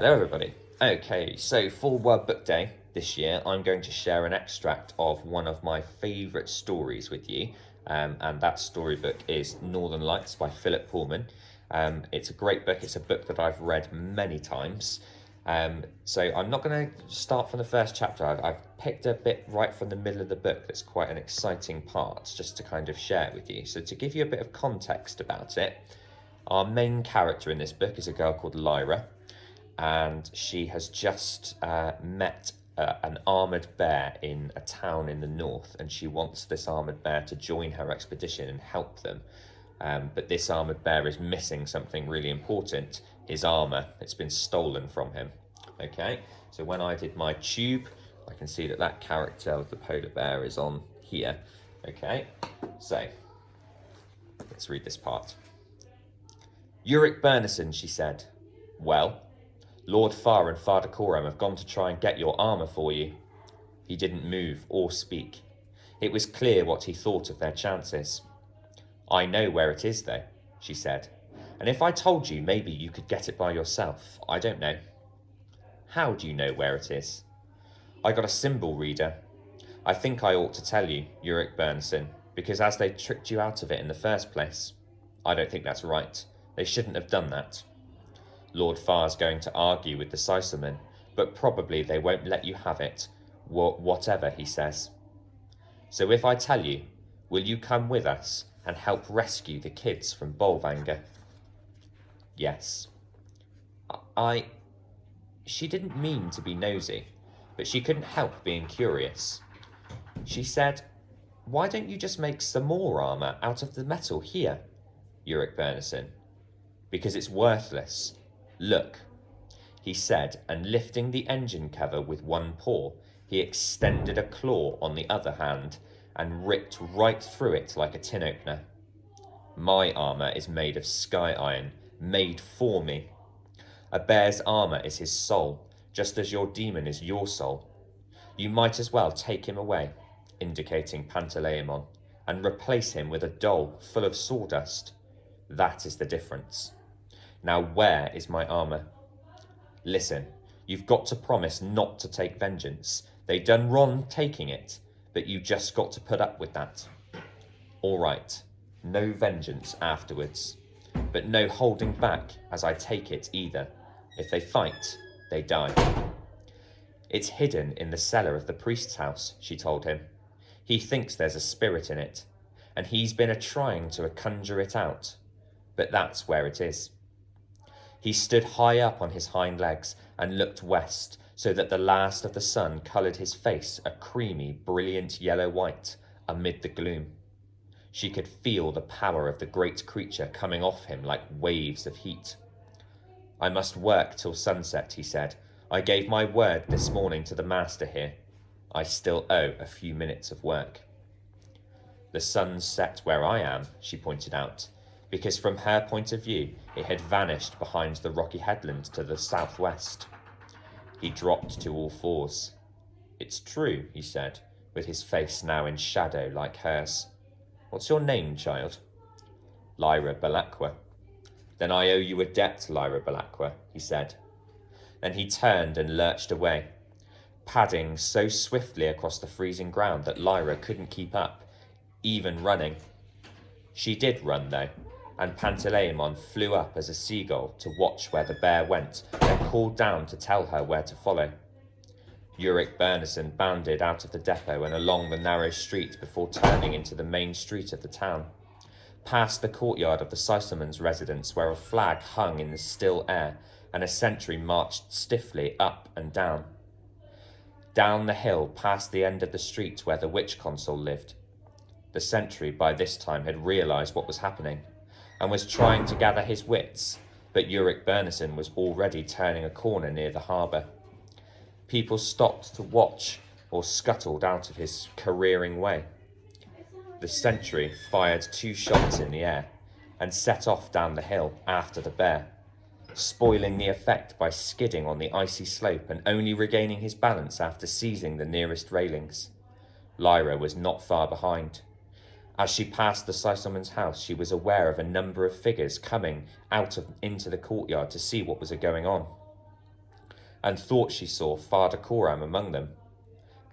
Hello everybody. Okay, so for World Book Day this year, I'm going to share an extract of one of my favourite stories with you, and that storybook is Northern Lights by Philip Pullman. It's a great book. It's a book that I've read many times. So I'm not going to start from the first chapter. I've picked a bit right from the middle of the book that's quite an exciting part, just to kind of share with you. So to give you a bit of context about it, our main character in this book is a girl called Lyra, and she has just met an armoured bear in a town in the north, and she wants this armoured bear to join her expedition and help them. But this armoured bear is missing something really important, his armour. It's been stolen from him. Okay, so when I did my tube, I can see that that character of the polar bear is on here. Okay, so let's read this part. Uric Bernison, she said. Well, Lord Farr and Father Coram have gone to try and get your armour for you. He didn't move or speak. It was clear what he thought of their chances. I know where it is, though, she said. And if I told you, maybe you could get it by yourself. I don't know. How do you know where it is? I got a symbol reader. I think I ought to tell you, Uric Bernison, because as they tricked you out of it in the first place. I don't think that's right. They shouldn't have done that. Lord Farr's going to argue with the Sisselmen, but probably they won't let you have it, whatever he says. So if I tell you, will you come with us and help rescue the kids from Bolvangar? Yes. She didn't mean to be nosy, but she couldn't help being curious. She said, why don't you just make some more armour out of the metal here, Uric Bernison? Because it's worthless. Look, he said, and lifting the engine cover with one paw, he extended a claw on the other hand and ripped right through it like a tin opener. My armour is made of sky iron, made for me. A bear's armour is his soul, just as your demon is your soul. You might as well take him away, indicating Pantaleimon, and replace him with a doll full of sawdust. That is the difference. Now where is my armour? Listen, you've got to promise not to take vengeance. They done wrong taking it, but you just got to put up with that. All right, no vengeance afterwards, but no holding back as I take it either. If they fight, they die. It's hidden in the cellar of the priest's house, she told him. He thinks there's a spirit in it, and he's been a-trying to conjure it out, but that's where it is. He stood high up on his hind legs and looked west, so that the last of the sun coloured his face a creamy, brilliant yellow-white amid the gloom. She could feel the power of the great creature coming off him like waves of heat. I must work till sunset, he said. I gave my word this morning to the master here. I still owe a few minutes of work. The sun's set where I am, she pointed out, because from her point of view, it had vanished behind the rocky headland to the southwest. He dropped to all fours. It's true, he said, with his face now in shadow like hers. What's your name, child? Lyra Belacqua. Then I owe you a debt, Lyra Belacqua, he said. Then he turned and lurched away, padding so swiftly across the freezing ground that Lyra couldn't keep up, even running. She did run, though, and Pantaleimon flew up as a seagull to watch where the bear went, then called down to tell her where to follow. Uric Bernison bounded out of the depot and along the narrow street before turning into the main street of the town, past the courtyard of the Sisselmen's residence where a flag hung in the still air and a sentry marched stiffly up and down. Down the hill past the end of the street where the witch consul lived. The sentry by this time had realised what was happening and was trying to gather his wits, but Uric Bernison was already turning a corner near the harbour. People stopped to watch or scuttled out of his careering way. The sentry fired 2 shots in the air and set off down the hill after the bear, spoiling the effect by skidding on the icy slope and only regaining his balance after seizing the nearest railings. Lyra was not far behind. As she passed the Sisselman's house, she was aware of a number of figures coming into the courtyard to see what was going on. and thought she saw Father Coram among them.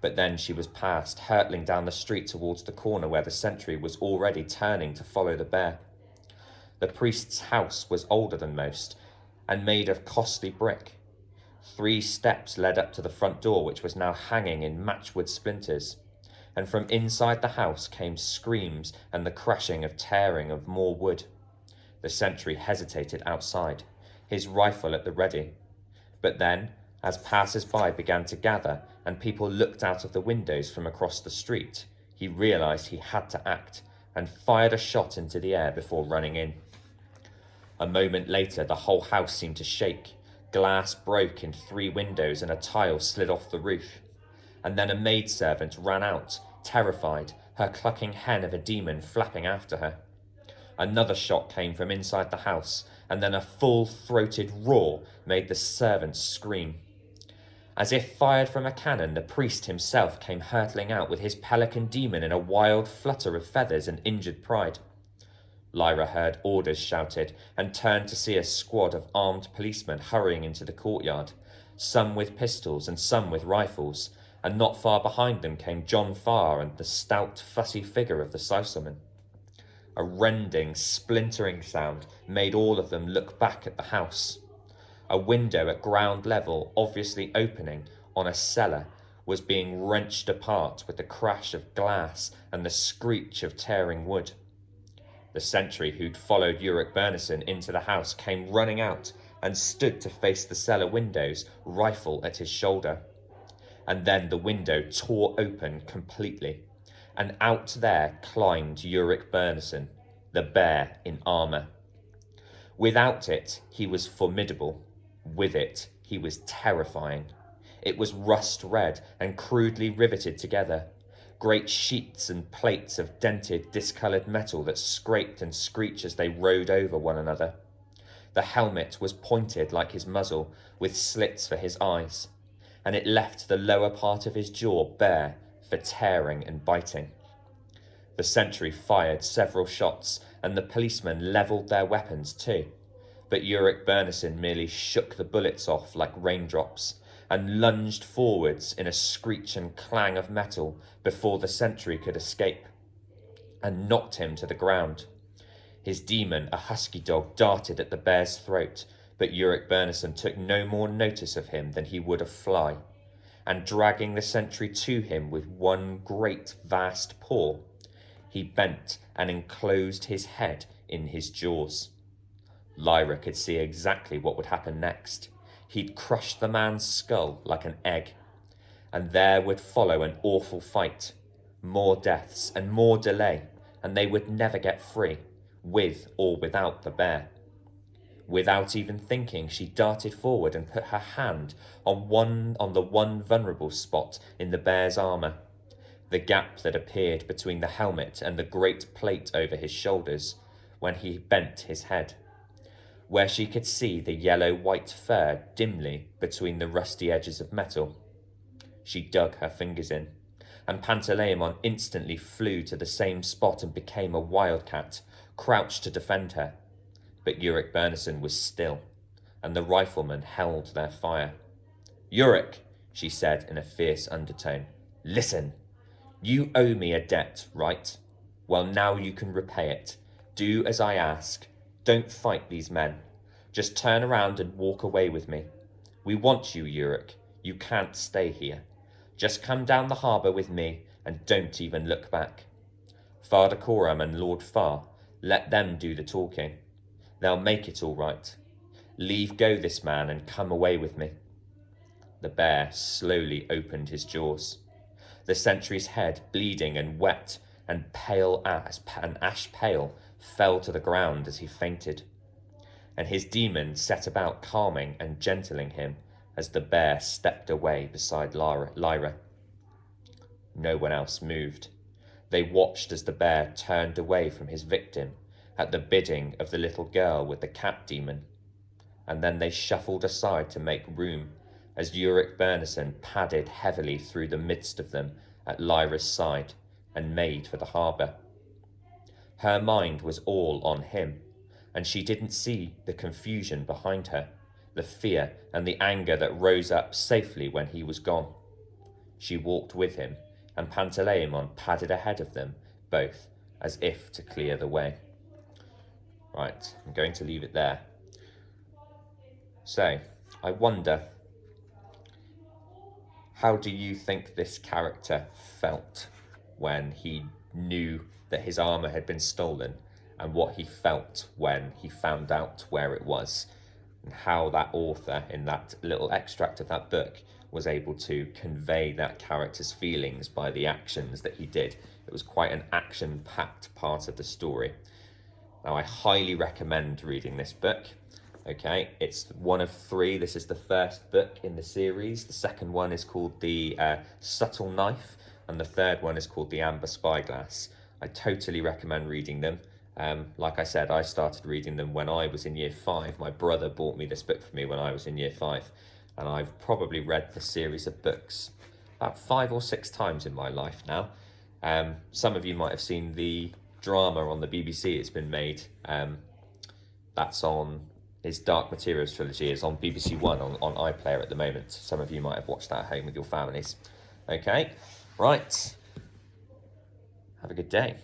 But then she was past, hurtling down the street towards the corner where the sentry was already turning to follow the bear. The priest's house was older than most, and made of costly brick. 3 steps led up to the front door, which was now hanging in matchwood splinters, and from inside the house came screams and the crashing of tearing of more wood. The sentry hesitated outside, his rifle at the ready. But then, as passers-by began to gather and people looked out of the windows from across the street, he realised he had to act and fired a shot into the air before running in. A moment later, the whole house seemed to shake. Glass broke in 3 windows and a tile slid off the roof. And then a maidservant ran out, terrified, her clucking hen of a demon flapping after her. Another shot came from inside the house, and then a full-throated roar made the servants scream. As if fired from a cannon, the priest himself came hurtling out with his pelican demon in a wild flutter of feathers and injured pride. Lyra heard orders shouted and turned to see a squad of armed policemen hurrying into the courtyard, some with pistols and some with rifles, and not far behind them came John Farr and the stout, fussy figure of the Sisselman. A rending, splintering sound made all of them look back at the house. A window at ground level, obviously opening on a cellar, was being wrenched apart with the crash of glass and the screech of tearing wood. The sentry who'd followed Ulrich Bernison into the house came running out and stood to face the cellar windows, rifle at his shoulder. And then the window tore open completely, and out there climbed Ulrich Bernison, the bear in armour. Without it, he was formidable. With it, he was terrifying. It was rust red and crudely riveted together. Great sheets and plates of dented, discoloured metal that scraped and screeched as they rode over one another. The helmet was pointed like his muzzle, with slits for his eyes, and it left the lower part of his jaw bare for tearing and biting. The sentry fired several shots, and the policemen levelled their weapons too, but Ulrich Bernison merely shook the bullets off like raindrops, and lunged forwards in a screech and clang of metal before the sentry could escape, and knocked him to the ground. His demon, a husky dog, darted at the bear's throat, but Ulrich Bernison took no more notice of him than he would a fly, and dragging the sentry to him with one great vast paw, he bent and enclosed his head in his jaws. Lyra could see exactly what would happen next. He'd crush the man's skull like an egg, and there would follow an awful fight, more deaths and more delay, and they would never get free, with or without the bear. Without even thinking, she darted forward and put her hand on the one vulnerable spot in the bear's armour, the gap that appeared between the helmet and the great plate over his shoulders when he bent his head, where she could see the yellow-white fur dimly between the rusty edges of metal. She dug her fingers in, and Pantaleimon instantly flew to the same spot and became a wildcat, crouched to defend her. But Ulrich Bernison was still, and the riflemen held their fire. "Ulrich," she said in a fierce undertone, "listen. You owe me a debt, right? Well, now you can repay it. Do as I ask. Don't fight these men. Just turn around and walk away with me. We want you, Ulrich. You can't stay here. Just come down the harbour with me and don't even look back. Father Coram and Lord Farr, let them do the talking. They'll make it all right. Leave go this man and come away with me." The bear slowly opened his jaws. The sentry's head, bleeding and wet and pale as an ash pale, fell to the ground as he fainted, and his demon set about calming and gentling him as the bear stepped away beside Lyra. No one else moved. They watched as the bear turned away from his victim at the bidding of the little girl with the cat demon, and then they shuffled aside to make room as Ulrich Bernison padded heavily through the midst of them at Lyra's side and made for the harbour. Her mind was all on him, and she didn't see the confusion behind her, the fear and the anger that rose up safely when he was gone. She walked with him, and Pantaleimon padded ahead of them both, as if to clear the way. Right, I'm going to leave it there. So, I wonder, how do you think this character felt when he knew that his armour had been stolen, and what he felt when he found out where it was, and how that author in that little extract of that book was able to convey that character's feelings by the actions that he did? It was quite an action-packed part of the story. Now, I highly recommend reading this book. Okay, it's one of 3. This is the first book in the series. The second one is called The Subtle Knife, and the third one is called The Amber Spyglass. I totally recommend reading them. Like I said, I started reading them when I was in year 5. My brother bought me this book for me when I was in year 5, and I've probably read the series of books about 5 or 6 times in my life now. Some of you might have seen the drama on the BBC. It's been made. That's on his Dark Materials trilogy. Is on BBC One on iPlayer at the moment. Some of you might have watched that at home with your families. Okay, right. Have a good day.